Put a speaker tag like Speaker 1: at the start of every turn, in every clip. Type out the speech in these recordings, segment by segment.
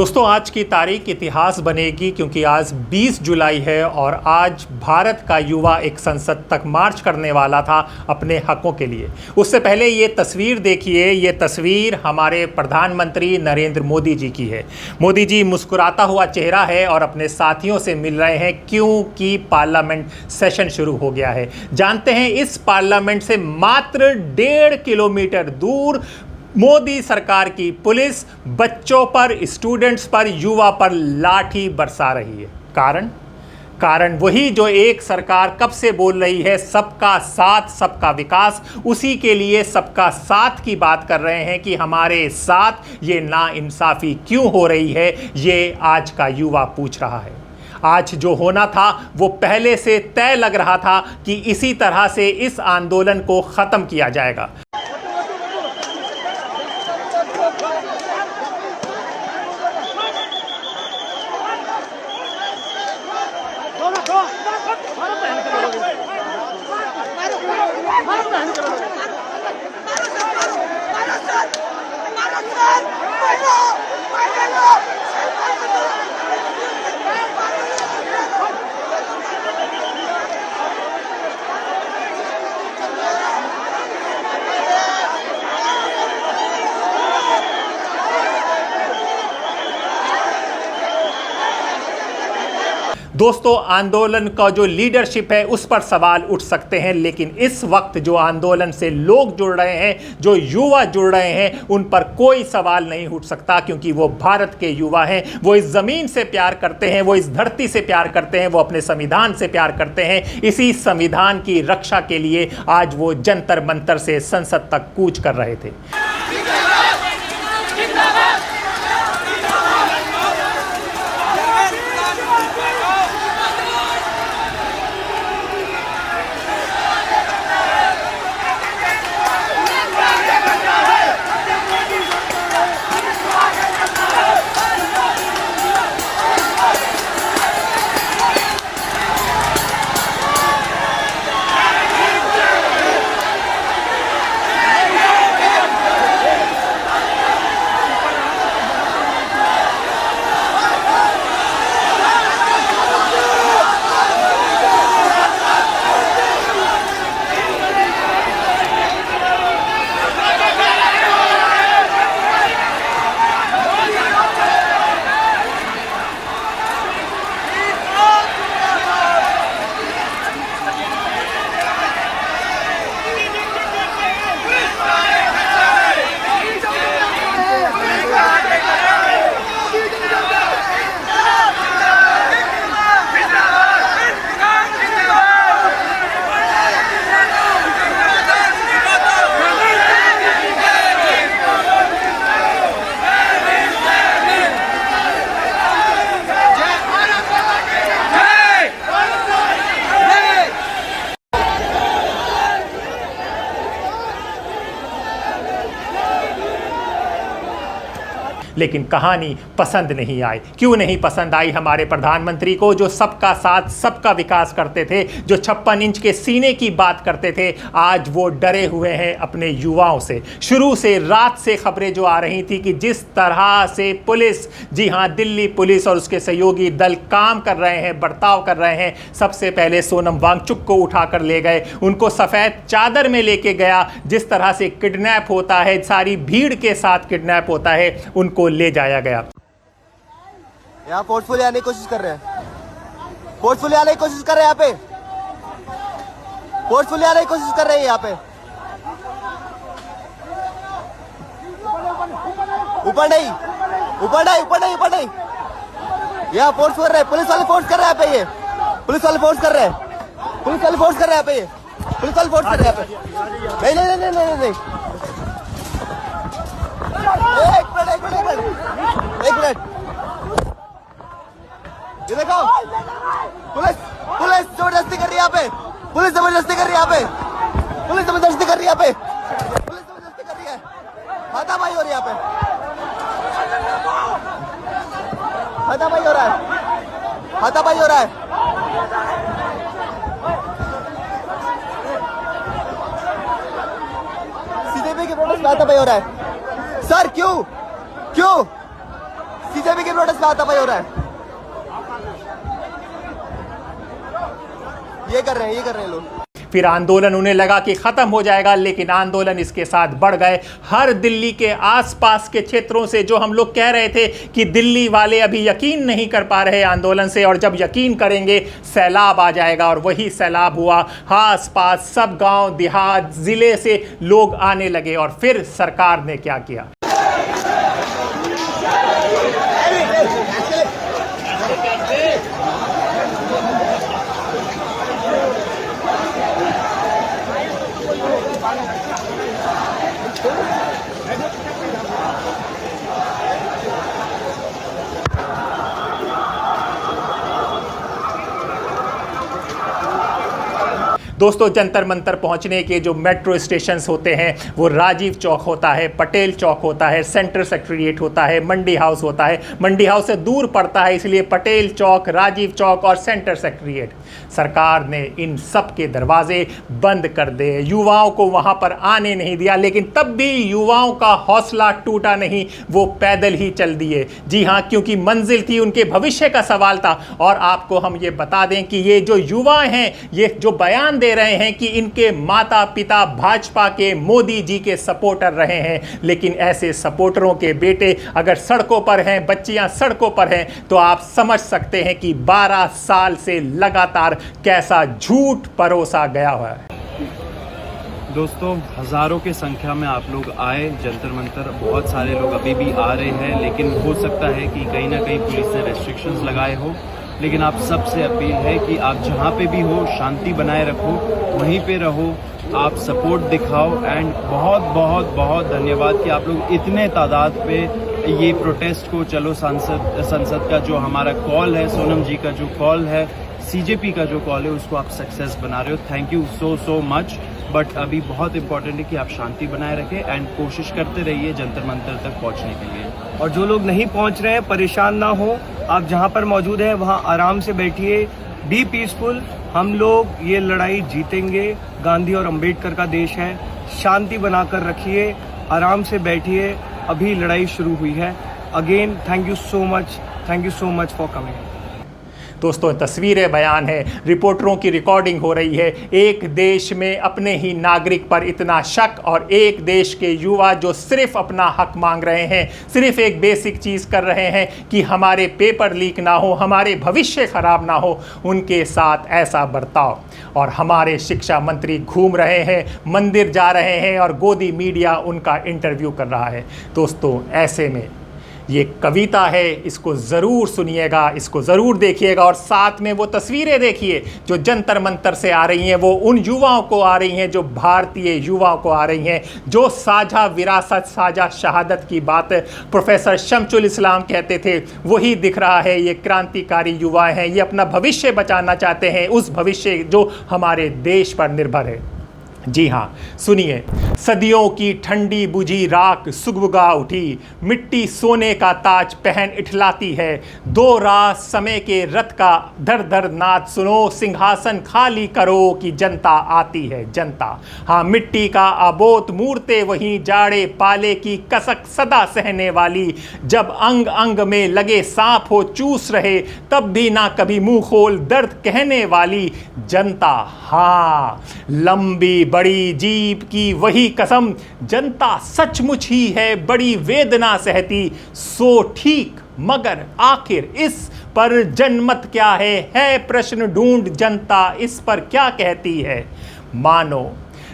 Speaker 1: दोस्तों, आज की तारीख इतिहास बनेगी क्योंकि आज 20 जुलाई है और आज भारत का युवा एक संसद तक मार्च करने वाला था अपने हकों के लिए। उससे पहले ये तस्वीर देखिए, ये तस्वीर हमारे प्रधानमंत्री नरेंद्र मोदी जी की है। मोदी जी मुस्कुराता हुआ चेहरा है और अपने साथियों से मिल रहे हैं क्योंकि पार्लियामेंट सेशन शुरू हो गया है। जानते हैं, इस पार्लियामेंट से मात्र 1.5 किलोमीटर दूर मोदी सरकार की पुलिस बच्चों पर, स्टूडेंट्स पर, युवा पर लाठी बरसा रही है। कारण वही जो एक सरकार कब से बोल रही है, सबका साथ सबका विकास। उसी के लिए सबका साथ की बात कर रहे हैं कि हमारे साथ ये नाइंसाफ़ी क्यों हो रही है, ये आज का युवा पूछ रहा है। आज जो होना था वो पहले से तय लग रहा था कि इसी तरह से इस आंदोलन को ख़त्म किया जाएगा। दोस्तों, आंदोलन का जो लीडरशिप है उस पर सवाल उठ सकते हैं, लेकिन इस वक्त जो आंदोलन से लोग जुड़ रहे हैं, जो युवा जुड़ रहे हैं, उन पर कोई सवाल नहीं उठ सकता क्योंकि वो भारत के युवा हैं। वो इस ज़मीन से प्यार करते हैं, वो इस धरती से प्यार करते हैं, वो अपने संविधान से प्यार करते हैं। इसी संविधान की रक्षा के लिए आज वो जंतर मंतर से संसद तक कूच कर रहे थे। लेकिन कहानी पसंद नहीं आई। क्यों नहीं पसंद आई हमारे प्रधानमंत्री को, जो सबका साथ सबका विकास करते थे, जो 56 इंच के सीने की बात करते थे। आज वो डरे हुए हैं अपने युवाओं से। शुरू से रात से खबरें जो आ रही थी कि जिस तरह से पुलिस, जी हाँ, दिल्ली पुलिस और उसके सहयोगी दल काम कर रहे हैं, बर्ताव कर रहे हैं। सबसे पहले सोनम वांगचुक को उठाकर ले गए, उनको सफ़ेद चादर में लेके गया। जिस तरह से किडनैप होता है, सारी भीड़ के साथ किडनैप होता है, उनको ले जाया गया।
Speaker 2: यहाँ फोर्सफुली आने की कोशिश कर रहे हैं, फोर्सफुली आने की कोशिश कर रहे हैं, यहाँ पे फोर्सफुली आने की कोशिश कर रहे हैं। यहाँ पे ऊपर नहीं, ऊपर नहीं, ऊपर नहीं, ऊपर नहीं। यहाँ फोर्स कर रहे हैं, पुलिस वाले फोर्स कर रहे हैं यहाँ पे। ये पुलिस वाले फोर्स कर रहे हैं, पुलिस वाले फोर्स कर रहे हैं यहाँ पे। ये पुलिस वाले फोर्स कर रहे हैं यहाँ पे। नहीं नहीं नहीं नहीं नहीं, एक मिनट, ये देखो, पुलिस पुलिस जबरदस्ती कर रही है यहाँ पे, पुलिस जबरदस्ती कर रही है यहाँ पे, पुलिस जबरदस्ती कर रही है यहाँ पे, पुलिस जबरदस्ती कर रही है। हाथापाई हो रही है यहाँ पे, हाथापाई हो रहा है, हाथापाई हो रहा है। सीजेपी के प्रोटेस्ट में हाथापाई हो रहा है। सर क्यों क्यों सीजेपी के प्रोटेस्ट का हाथापाई हो रहा है। ये कर रहे हैं लोग।
Speaker 1: फिर आंदोलन उन्हें लगा कि खत्म हो जाएगा, लेकिन आंदोलन इसके साथ बढ़ गए। हर दिल्ली के आसपास के क्षेत्रों से जो हम लोग कह रहे थे कि दिल्ली वाले अभी यकीन नहीं कर पा रहे आंदोलन से, और जब यकीन करेंगे सैलाब आ जाएगा, और वही सैलाब हुआ। आसपास सब गांव देहात जिले से लोग आने लगे। और फिर सरकार ने क्या किया? दोस्तों, जंतर मंतर पहुंचने के जो मेट्रो स्टेशंस होते हैं वो राजीव चौक होता है, पटेल चौक होता है, सेंट्रल सेक्रेटेरिएट होता है, मंडी हाउस होता है। मंडी हाउस से दूर पड़ता है, इसलिए पटेल चौक, राजीव चौक और सेंट्रल सेक्रेटेरिएट। सरकार ने इन सब के दरवाजे बंद कर दिए, युवाओं को वहां पर आने नहीं दिया। लेकिन तब भी युवाओं का हौसला टूटा नहीं, वो पैदल ही चल दिए। जी हाँ, क्योंकि मंजिल थी, उनके भविष्य का सवाल था। और आपको हम ये बता दें कि ये जो युवा हैं, ये जो बयान दे रहे हैं कि इनके माता पिता भाजपा के, मोदी जी के सपोर्टर रहे हैं, लेकिन ऐसे सपोर्टरों के बेटे अगर सड़कों पर हैं, बच्चियां सड़कों पर हैं, तो आप समझ सकते हैं कि 12 साल से लगातार कैसा झूठ परोसा गया हुआ है।
Speaker 3: दोस्तों, हज़ारों के संख्या में आप लोग आए जंतर मंतर। बहुत सारे लोग अभी भी आ रहे हैं, लेकिन हो सकता है कि कहीं ना कहीं पुलिस ने रेस्ट्रिक्शंस लगाए हो। लेकिन आप सबसे अपील है कि आप जहाँ पे भी हो शांति बनाए रखो, वहीं पे रहो, आप सपोर्ट दिखाओ। एंड बहुत बहुत बहुत धन्यवाद कि आप लोग इतने तादाद पे ये प्रोटेस्ट को, चलो संसद का जो हमारा कॉल है, सोनम जी का जो कॉल है, सीजेपी का जो कॉल है, उसको आप सक्सेस बना रहे हो। Thank you so much. But अभी बहुत इंपॉर्टेंट है कि आप शांति बनाए रखें एंड कोशिश करते रहिए जंतर मंतर तक पहुंचने के लिए।
Speaker 4: और जो लोग नहीं पहुंच रहे हैं, परेशान ना हो, आप जहां पर मौजूद हैं वहां आराम से बैठिए, बी पीसफुल। हम लोग ये लड़ाई जीतेंगे। गांधी और अंबेडकर का देश है। शांति बनाकर रखिए, आराम से बैठिए, अभी लड़ाई शुरू हुई है। Again thank you so much for coming.
Speaker 1: दोस्तों, तस्वीरें बयान है, रिपोर्टरों की रिकॉर्डिंग हो रही है। एक देश में अपने ही नागरिक पर इतना शक, और एक देश के युवा जो सिर्फ अपना हक मांग रहे हैं, सिर्फ एक बेसिक चीज़ कर रहे हैं कि हमारे पेपर लीक ना हो, हमारे भविष्य खराब ना हो, उनके साथ ऐसा बर्ताव। और हमारे शिक्षा मंत्री घूम रहे हैं, मंदिर जा रहे हैं, और गोदी मीडिया उनका इंटरव्यू कर रहा है। दोस्तों, ऐसे में ये कविता है, इसको ज़रूर सुनिएगा, इसको ज़रूर देखिएगा, और साथ में वो तस्वीरें देखिए जो जंतर मंतर से आ रही हैं। वो उन युवाओं को आ रही हैं जो भारतीय युवाओं को आ रही हैं, जो साझा विरासत, साझा शहादत की बात प्रोफेसर शमसुल इस्लाम कहते थे, वही दिख रहा है। ये क्रांतिकारी युवा हैं, ये अपना भविष्य बचाना चाहते हैं, उस भविष्य जो हमारे देश पर निर्भर है। जी हाँ, सुनिए। सदियों की ठंडी बुझी राख सुगबुगा उठी, मिट्टी सोने का ताज पहन इठलाती है। दो राह समय के रथ का धर धर नाद सुनो, सिंहासन खाली करो कि जनता आती है, जनता। हाँ, मिट्टी का आबोत मूर्ते वहीं जाड़े पाले की कसक सदा सहने वाली। जब अंग अंग में लगे सांप हो चूस रहे, तब भी ना कभी मुंह खोल दर्द कहने वाली जनता। हाँ, लंबी बड़ी जीप की वही कसम, जनता सचमुच ही है बड़ी वेदना सहती। सो ठीक, मगर आखिर इस पर जनमत क्या है प्रश्न ढूंढ जनता इस पर क्या कहती है। मानो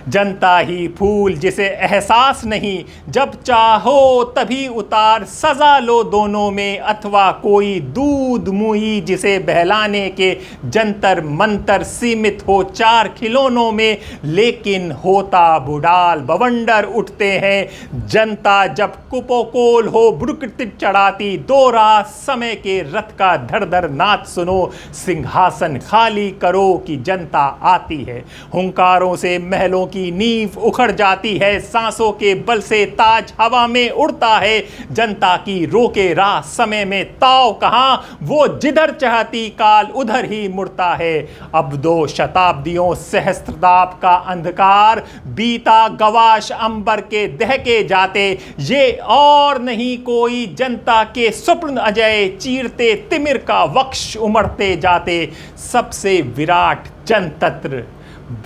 Speaker 1: जनता ही फूल जिसे एहसास नहीं, जब चाहो तभी उतार सजा लो दोनों में, अथवा कोई दूध मुही जिसे बहलाने के जंतर मंतर सीमित हो चार खिलौनों में, लेकिन होता बुडाल बवंडर उठते हैं। जनता जब कुपोकोल हो बुड़कती चढ़ाती, दो राह समय के रथ का धड़ धड़ नाद सुनो, सिंहासन खाली करो कि जनता आती है। हुंकारों से महलों की नींव उखड़ जाती है, सांसों के बल से ताज हवा में उड़ता है, जनता की रोके राह समय में ताव कहां, वो जिधर चाहती काल उधर ही मुड़ता है। अब 2 शताब्दियों सहस्त्रताप का अंधकार बीता गवाश अंबर के दहके जाते, ये और नहीं कोई जनता के स्वप्न अजय, चीरते तिमिर का वक्ष उमड़ते जाते। सबसे विराट जनतंत्र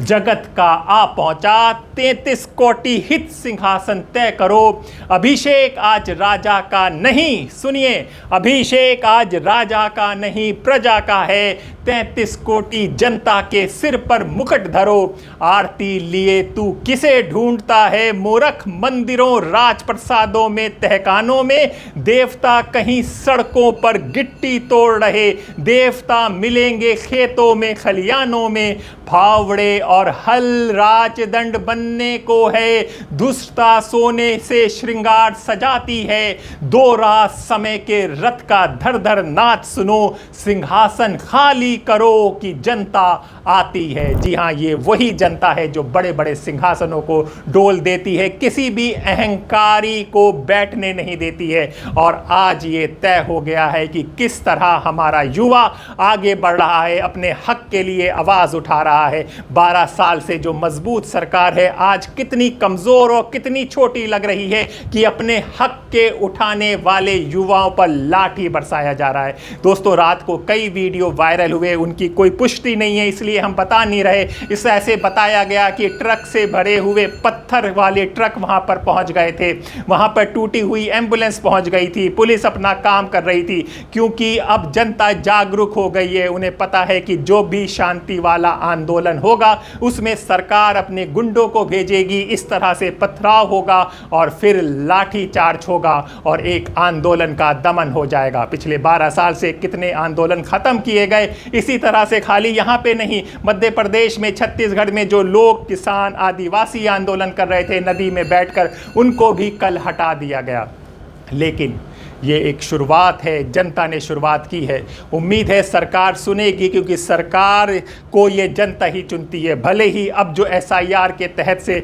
Speaker 1: जगत का आ पहुंचा, 33 कोटि हित सिंहासन तय करो। अभिषेक आज राजा का नहीं, सुनिए, अभिषेक आज राजा का नहीं प्रजा का है, 33 कोटि जनता के सिर पर मुकुट धरो। आरती लिए तू किसे ढूंढता है, मूर्ख मंदिरों राजप्रसादों में तहखानों में, देवता कहीं सड़कों पर गिट्टी तोड़ रहे, देवता मिलेंगे खेतों में खलियानों में। फावड़े और हल राजदंड बनने को है, दुष्टता सोने से श्रृंगार सजाती है। 2 रात समय के रथ का धर धर नाच सुनो, सिंहासन खाली करो कि जनता आती है। जी हाँ, ये वही जनता है जो बड़े बड़े सिंहासनों को डोल देती है, किसी भी अहंकारी को बैठने नहीं देती है। और आज ये तय हो गया है कि किस तरह हमारा युवा आगे बढ़ रहा है, अपने हक के लिए आवाज उठा रहा है। 12 साल से जो मजबूत सरकार है आज कितनी कमजोर और कितनी छोटी लग रही है कि अपने हक के उठाने वाले युवाओं पर लाठी बरसाया जा रहा है। दोस्तों, रात को कई वीडियो वायरल हुए, उनकी कोई पुष्टि नहीं है इसलिए हम बता नहीं रहे। इस ऐसे बताया गया कि ट्रक से भरे हुए पत्थर वाले ट्रक वहां पर पहुंच गए थे, वहां पर टूटी हुई एम्बुलेंस पहुंच गई थी, पुलिस अपना काम कर रही थी, क्योंकि अब जनता जागरूक हो गई है। उन्हें पता है कि जो भी शांति वाला आंदोलन होगा उसमें सरकार अपने गुंडों को भेजेगी, इस तरह से पथराव होगा और फिर लाठी चार्ज होगा और एक आंदोलन का दमन हो जाएगा। पिछले 12 साल से कितने आंदोलन खत्म किए गए, इसी तरह से खाली यहां पे नहीं, मध्य प्रदेश में, छत्तीसगढ़ में जो लोग किसान आदिवासी आंदोलन कर रहे थे नदी में बैठकर, उनको भी कल हटा दिया गया। लेकिन ये एक शुरुआत है, जनता ने शुरुआत की है। उम्मीद है सरकार सुनेगी, क्योंकि सरकार को ये जनता ही चुनती है। भले ही अब जो SIR के तहत से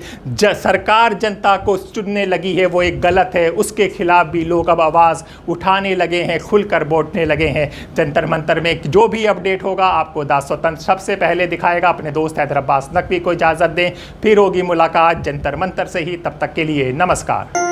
Speaker 1: सरकार जनता को चुनने लगी है वो एक गलत है, उसके खिलाफ भी लोग अब आवाज़ उठाने लगे हैं, खुलकर बोलने लगे हैं। जंतर मंतर में जो भी अपडेट होगा आपको दास स्वतंत्र सबसे पहले दिखाएगा। अपने दोस्त हैदर अब्बास नकवी को इजाज़त दें, फिर होगी मुलाकात जंतर मंतर से ही। तब तक के लिए नमस्कार।